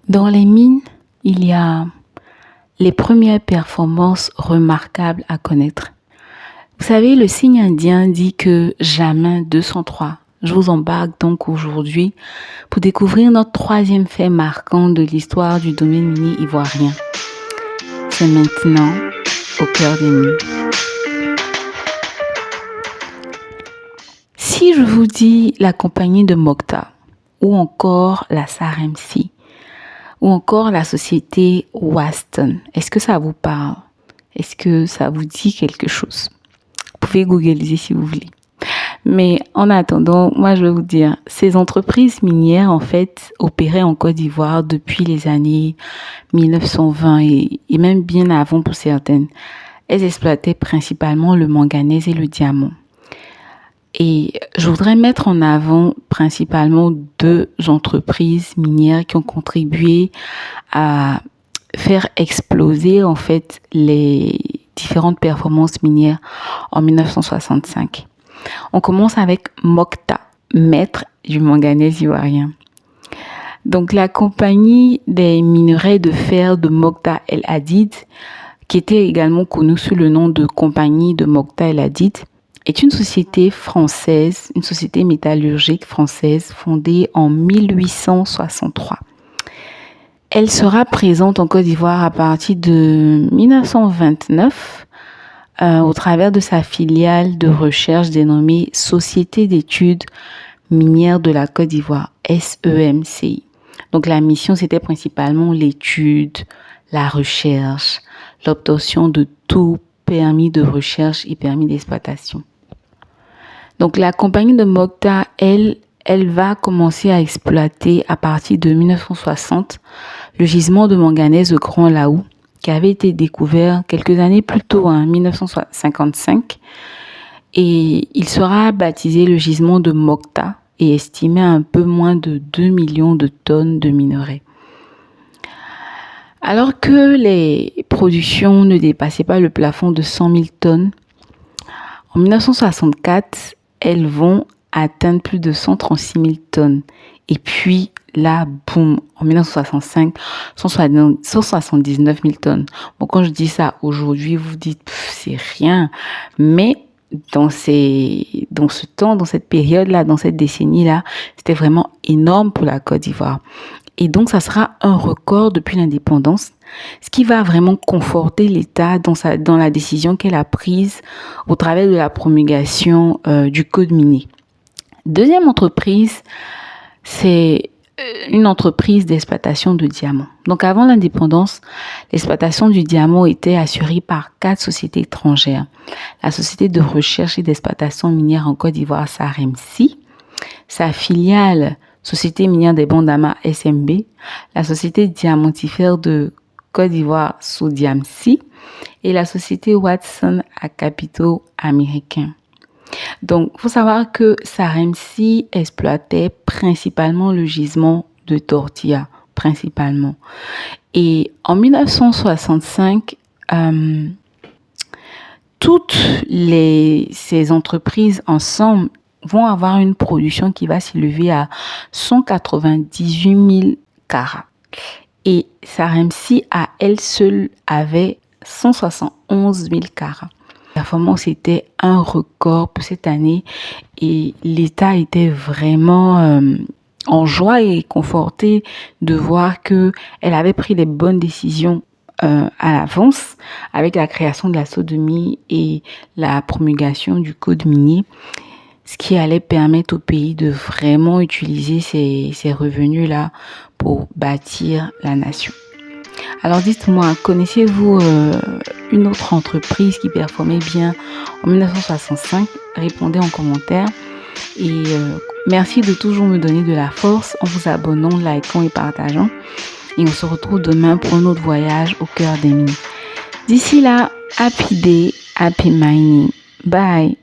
Dans les mines, il y a les premières performances remarquables à connaître. Vous savez, le signe indien dit que jamais 203. Je vous embarque donc aujourd'hui pour découvrir notre troisième fait marquant de l'histoire du domaine minier ivoirien. C'est maintenant au cœur des mines. Si je vous dis la compagnie de Mokta, ou encore la SARMC, ou encore la société Waston, est-ce que ça vous parle? Est-ce que ça vous dit quelque chose? Vous pouvez googliser si vous voulez. Mais en attendant, moi je vais vous dire, ces entreprises minières en fait opéraient en Côte d'Ivoire depuis les années 1920 et même bien avant pour certaines. Elles exploitaient principalement le manganèse et le diamant. Et je voudrais mettre en avant principalement deux entreprises minières qui ont contribué à faire exploser en fait les différentes performances minières en 1965. On commence avec Mokta, maître du manganèse ivoirien. Donc la compagnie des minerais de fer de Mokta El Hadid, qui était également connue sous le nom de compagnie de Mokta El Hadid, est une société française, une société métallurgique française fondée en 1863. Elle sera présente en Côte d'Ivoire à partir de 1929 au travers de sa filiale de recherche dénommée Société d'études minières de la Côte d'Ivoire, SEMCI. Donc la mission, c'était principalement l'étude, la recherche, l'obtention de tout permis de recherche et permis d'exploitation. Donc la compagnie de Mokta, elle va commencer à exploiter à partir de 1960 le gisement de manganèse de Grand Laou qui avait été découvert quelques années plus tôt, en 1955. Et il sera baptisé le gisement de Mokta et estimé à un peu moins de 2 millions de tonnes de minerais. Alors que les productions ne dépassaient pas le plafond de 100 000 tonnes, en 1964, elles vont atteindre plus de 136 000 tonnes. Et puis là, boum, en 1965, 179 000 tonnes. Bon, quand je dis ça aujourd'hui, vous dites, c'est rien. Mais dans ce temps, dans cette période-là, dans cette décennie-là, c'était vraiment énorme pour la Côte d'Ivoire. Et donc, ça sera un record depuis l'indépendance, ce qui va vraiment conforter l'État dans la décision qu'elle a prise au travers de la promulgation du Code minier. Deuxième entreprise, c'est une entreprise d'exploitation de diamants. Donc, avant l'indépendance, l'exploitation du diamant était assurée par 4 sociétés étrangères. La Société de recherche et d'exploitation minière en Côte d'Ivoire, SARMC, sa filiale Société minière des bancs d'Ama, SMB, la Société diamantifère de Côte d'Ivoire, SODIAMC, et la Société Watson à capitaux américains. Donc, il faut savoir que SARMC exploitait principalement le gisement de Tortilla, principalement. Et en 1965, toutes ces entreprises ensemble vont avoir une production qui va s'élever à 198 000 carats. Et SARMC à elle seule avait 171 000 carats. La performance était un record pour cette année et l'État était vraiment en joie et conforté de voir qu'elle avait pris les bonnes décisions à l'avance avec la création de la SODEMI et la promulgation du Code minier, ce qui allait permettre au pays de vraiment utiliser ces revenus-là pour bâtir la nation. Alors dites-moi, connaissez-vous une autre entreprise qui performait bien en 1965? Répondez en commentaire. Et merci de toujours me donner de la force en vous abonnant, likant et partageant. Et on se retrouve demain pour un autre voyage au cœur des mines. D'ici là, happy day, happy mining. Bye!